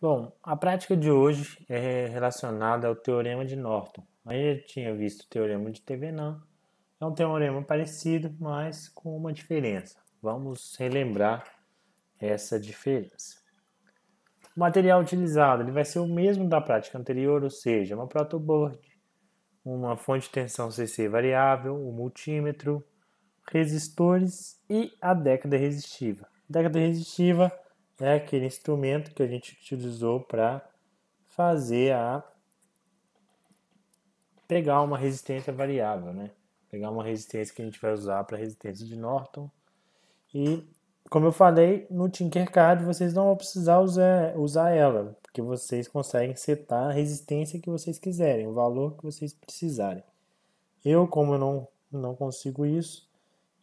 Bom, a prática de hoje é relacionada ao Teorema de Norton. Aí eu tinha visto o Teorema de Thevenin. É um teorema parecido, mas com uma diferença. Vamos relembrar essa diferença. O material utilizado ele vai ser o mesmo da prática anterior, ou seja, uma protoboard, uma fonte de tensão CC variável, um multímetro, resistores e a década resistiva. A década resistiva é aquele instrumento que a gente utilizou para fazer pegar uma resistência variável, né? Pegar uma resistência que a gente vai usar para resistência de Norton. E, como eu falei, no Tinkercad vocês não vão precisar usar ela, porque vocês conseguem setar a resistência que vocês quiserem, o valor que vocês precisarem. Como eu não consigo isso,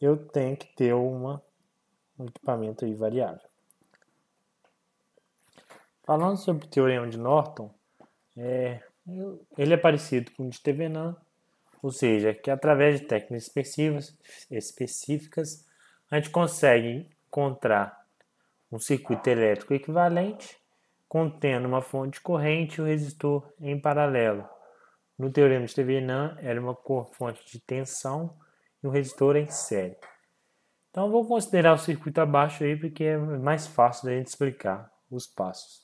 eu tenho que ter um equipamento aí variável. Falando sobre o Teorema de Norton, ele é parecido com o de Thevenin, ou seja, que através de técnicas específicas a gente consegue encontrar um circuito elétrico equivalente contendo uma fonte de corrente e o resistor em paralelo. No teorema de Thevenin era uma fonte de tensão e um resistor em série. Então vou considerar o circuito abaixo aí porque é mais fácil da gente explicar os passos.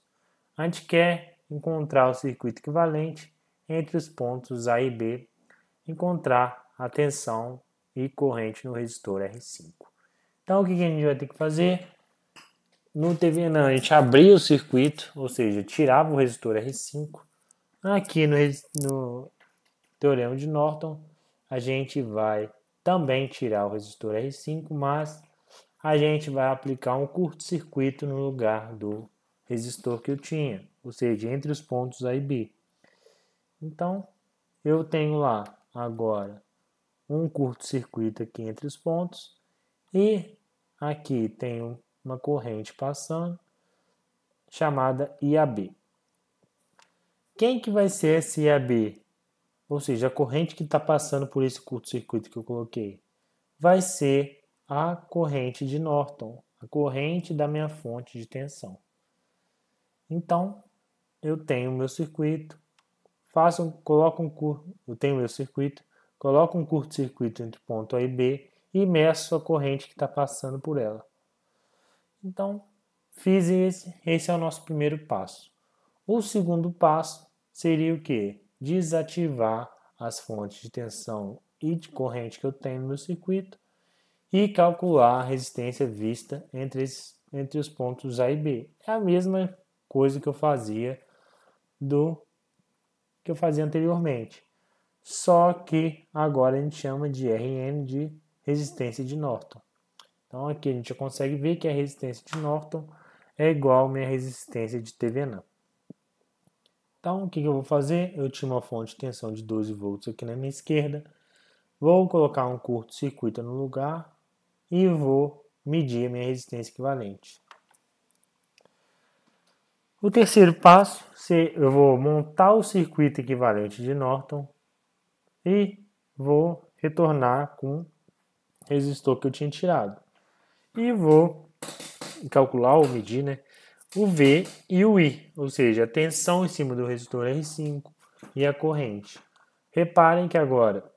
A gente quer encontrar o circuito equivalente entre os pontos A e B, encontrar a tensão e corrente no resistor R5. Então o que a gente vai ter que fazer? No TVN a gente abria o circuito, ou seja, tirava o resistor R5. Aqui no Teorema de Norton a gente vai também tirar o resistor R5, mas a gente vai aplicar um curto-circuito no lugar do resistor que eu tinha, ou seja, entre os pontos A e B. Então, eu tenho lá agora um curto-circuito aqui entre os pontos e aqui tem uma corrente passando chamada IAB. Quem que vai ser esse IAB? Ou seja, a corrente que está passando por esse curto-circuito que eu coloquei vai ser a corrente de Norton, a corrente da minha fonte de tensão. Então, eu tenho o meu circuito, eu tenho meu circuito, coloco um curto-circuito entre ponto A e B e meço a corrente que está passando por ela. Então, fiz esse é o nosso primeiro passo. O segundo passo seria o quê? Desativar as fontes de tensão e de corrente que eu tenho no meu circuito e calcular a resistência vista entre os pontos A e B. É a mesma coisa que eu fazia anteriormente. Só que agora a gente chama de RN de resistência de Norton. Então aqui a gente já consegue ver que a resistência de Norton é igual à minha resistência de Thevenin. Então o que eu vou fazer? Eu tinha uma fonte de tensão de 12 volts aqui na minha esquerda. Vou colocar um curto-circuito no lugar e vou medir a minha resistência equivalente. O terceiro passo, eu vou montar o circuito equivalente de Norton e vou retornar com o resistor que eu tinha tirado. E vou calcular ou medir, né, o V e o I, ou seja, a tensão em cima do resistor R5 e a corrente. Reparem que agora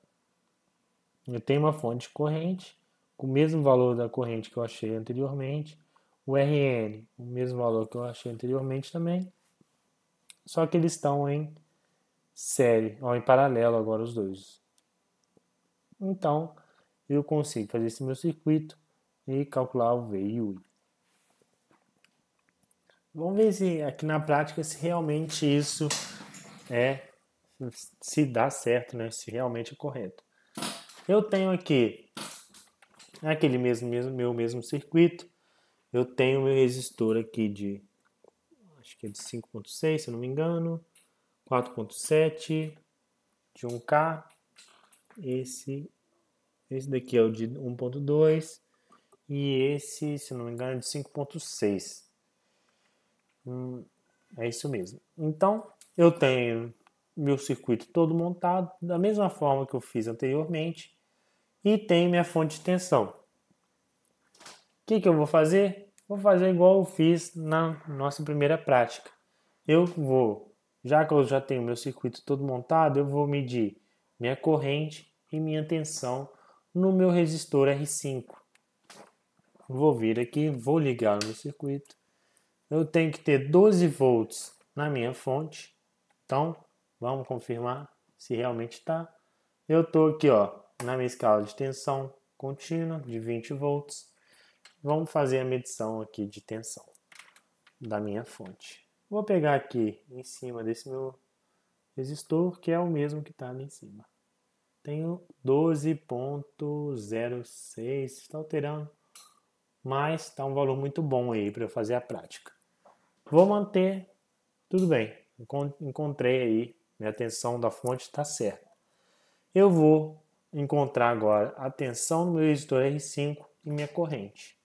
eu tenho uma fonte de corrente com o mesmo valor da corrente que eu achei anteriormente, o RN, o mesmo valor que eu achei anteriormente também, só que eles estão em série, ou em paralelo agora os dois. Então, eu consigo fazer esse meu circuito e calcular o V e o I. Vamos ver se aqui na prática se realmente isso se dá certo, né? Se realmente é correto. Eu tenho aqui aquele meu mesmo circuito. Eu tenho meu resistor aqui acho que é de 5.6, se eu não me engano, 4.7 de 1K. Esse daqui é o de 1.2 e esse, se eu não me engano, é de 5.6. É isso mesmo. Então, eu tenho meu circuito todo montado da mesma forma que eu fiz anteriormente e tenho minha fonte de tensão. O que eu vou fazer? Vou fazer igual eu fiz na nossa primeira prática. já que eu já tenho meu circuito todo montado, eu vou medir minha corrente e minha tensão no meu resistor R5. Vou vir aqui, vou ligar o meu circuito. Eu tenho que ter 12 volts na minha fonte. Então, vamos confirmar se realmente está. Eu estou aqui, ó, na minha escala de tensão contínua de 20 volts. Vamos fazer a medição aqui de tensão da minha fonte. Vou pegar aqui em cima desse meu resistor, que é o mesmo que está ali em cima. Tenho 12,06, está alterando, mas está um valor muito bom aí para eu fazer a prática. Vou manter, tudo bem, encontrei aí, minha tensão da fonte está certa. Eu vou encontrar agora a tensão no meu resistor R5 e minha corrente.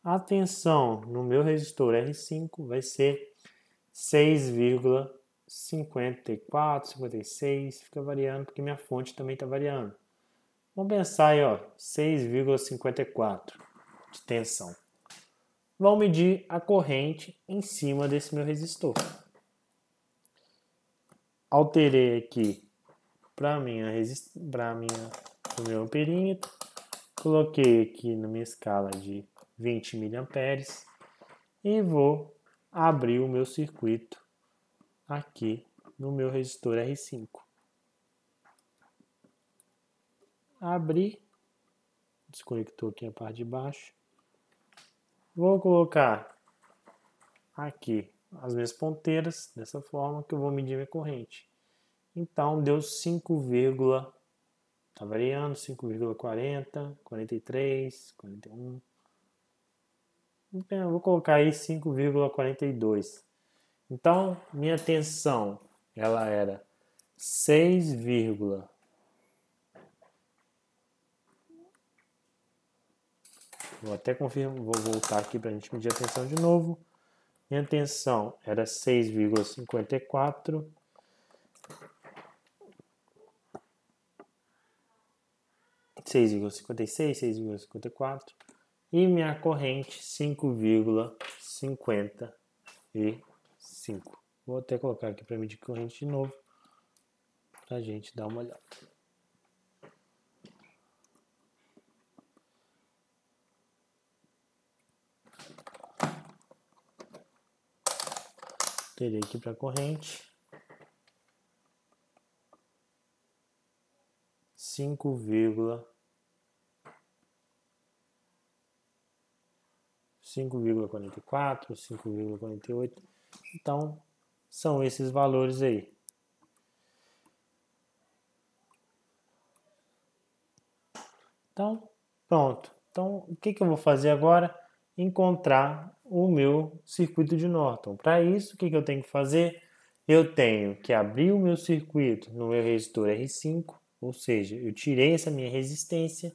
A tensão no meu resistor R5 vai ser 6,54, 56, fica variando porque minha fonte também está variando. Vamos pensar aí, ó, 6,54 de tensão. Vamos medir a corrente em cima desse meu resistor. Alterei aqui para o meu amperímetro. Coloquei aqui na minha escala de 20 mA e vou abrir o meu circuito aqui no meu resistor R5. Abri, desconectou aqui a parte de baixo. Vou colocar aqui as minhas ponteiras dessa forma que eu vou medir minha corrente. Então deu 5, tá variando, 5,40, 43, 41. Então, eu vou colocar aí 5,42. Então, minha tensão, ela era 6, vou até confirmar, vou voltar aqui para a gente medir a tensão de novo. Minha tensão era 6,54. 6,56, 6,54 e minha corrente 5,55. Vou até colocar aqui para medir corrente de novo, para a gente dar uma olhada. Terei aqui para corrente 5,44, 5,48. Então, são esses valores aí. Então, pronto. Então, o que eu vou fazer agora? Encontrar o meu circuito de Norton. Para isso, o que eu tenho que fazer? Eu tenho que abrir o meu circuito no meu resistor R5, ou seja, eu tirei essa minha resistência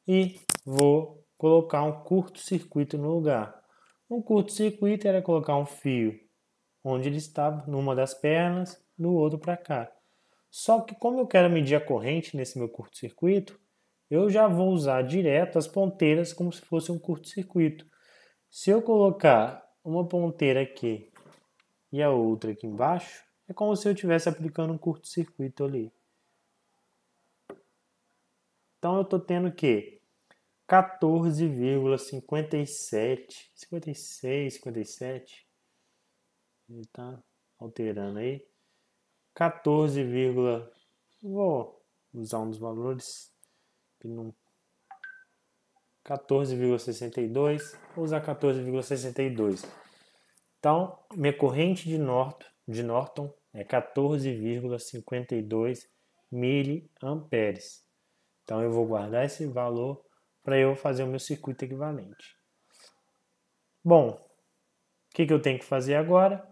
e vou colocar um curto-circuito no lugar. Um curto-circuito era colocar um fio onde ele estava, numa das pernas, no outro para cá. Só que como eu quero medir a corrente nesse meu curto-circuito, eu já vou usar direto as ponteiras como se fosse um curto-circuito. Se eu colocar uma ponteira aqui e a outra aqui embaixo, é como se eu estivesse aplicando um curto-circuito ali. Então eu estou tendo que 14,57, 56, 57. Ele está alterando aí. 14, vou usar um dos valores que não 14,62, vou usar 14,62. Então, minha corrente de Norton é 14,52 miliamperes. Então, eu vou guardar esse valor para eu fazer o meu circuito equivalente. Bom, o que eu tenho que fazer agora?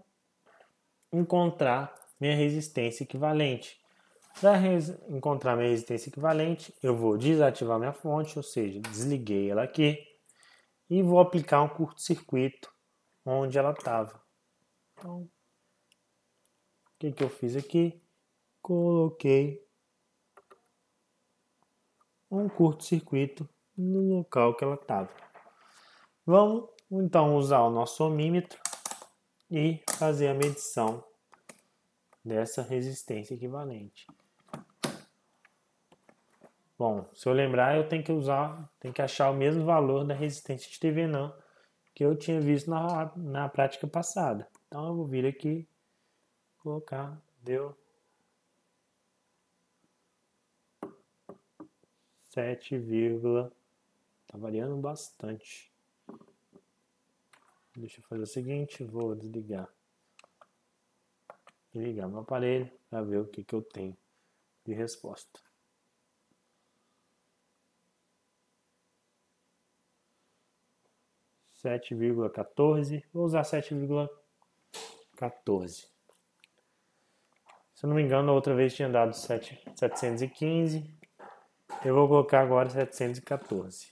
Encontrar minha resistência equivalente. Para encontrar minha resistência equivalente, eu vou desativar minha fonte, ou seja, desliguei ela aqui, e vou aplicar um curto-circuito onde ela estava. Então, o que eu fiz aqui? Coloquei um curto-circuito no local que ela estava. Vamos então usar o nosso ohmímetro e fazer a medição dessa resistência equivalente. Bom, se eu lembrar, eu tenho que achar o mesmo valor da resistência de Thevenin que eu tinha visto na prática passada. Então eu vou vir aqui, colocar, deu 7, tá variando bastante. Deixa eu fazer o seguinte, vou desligar e ligar meu aparelho para ver o que eu tenho de resposta. 7,14, vou usar 7,14. Se eu não me engano, a outra vez tinha dado 715, eu vou colocar agora 714.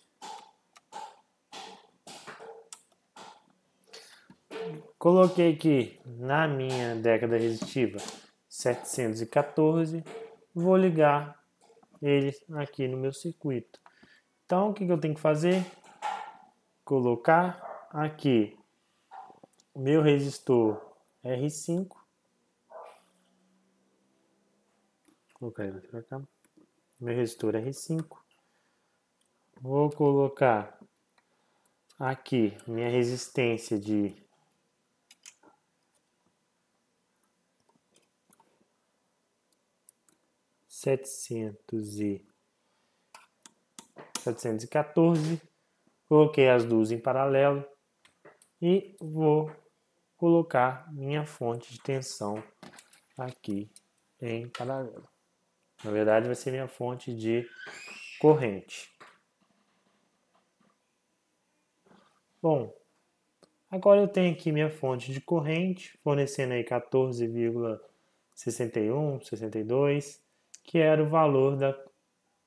Coloquei aqui na minha década resistiva 714, vou ligar ele aqui no meu circuito. Então o que eu tenho que fazer? Colocar aqui o meu resistor R5, colocar ele aqui para cá, meu resistor R5, vou colocar aqui minha resistência de 714, coloquei as duas em paralelo e vou colocar minha fonte de tensão aqui em paralelo. Na verdade, vai ser minha fonte de corrente. Bom, agora eu tenho aqui minha fonte de corrente, fornecendo aí 14,61, 62, que era o valor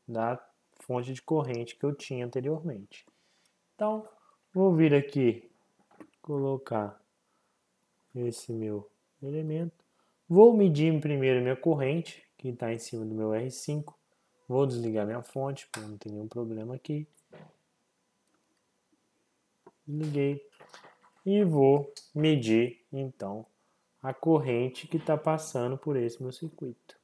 da fonte de corrente que eu tinha anteriormente. Então, vou vir aqui, colocar esse meu elemento. Vou medir primeiro minha corrente, que está em cima do meu R5. Vou desligar minha fonte, para não ter nenhum problema aqui. Desliguei. E vou medir, então, a corrente que está passando por esse meu circuito.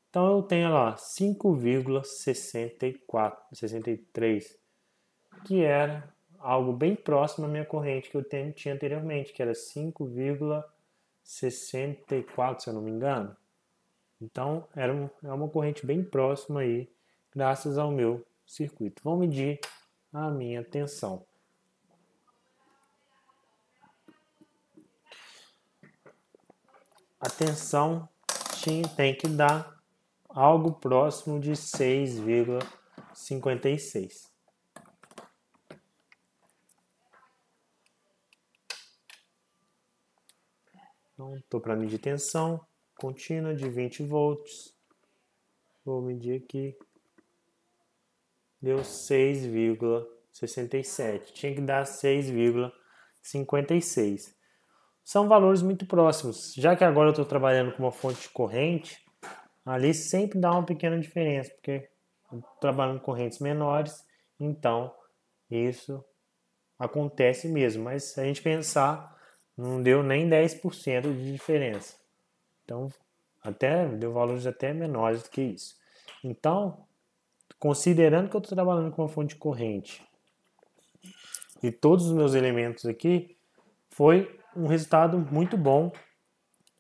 Então eu tenho lá 5,63, que era algo bem próximo à minha corrente que eu tinha anteriormente, que era 5,64, se eu não me engano. Então é uma corrente bem próxima aí, graças ao meu circuito. Vamos medir a minha tensão. A tensão tem que dar algo próximo de 6,56. Então, estou para medir tensão contínua de 20 volts. Vou medir aqui. Deu 6,67. Tinha que dar 6,56. São valores muito próximos. Já que agora eu estou trabalhando com uma fonte de corrente, ali sempre dá uma pequena diferença, porque eu estou trabalhando com correntes menores, então isso acontece mesmo. Mas se a gente pensar, não deu nem 10% de diferença. Então, até deu valores até menores do que isso. Então, considerando que eu estou trabalhando com uma fonte de corrente e todos os meus elementos aqui, foi um resultado muito bom,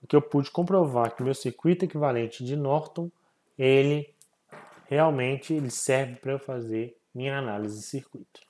que eu pude comprovar que o meu circuito equivalente de Norton, ele realmente serve para eu fazer minha análise de circuito.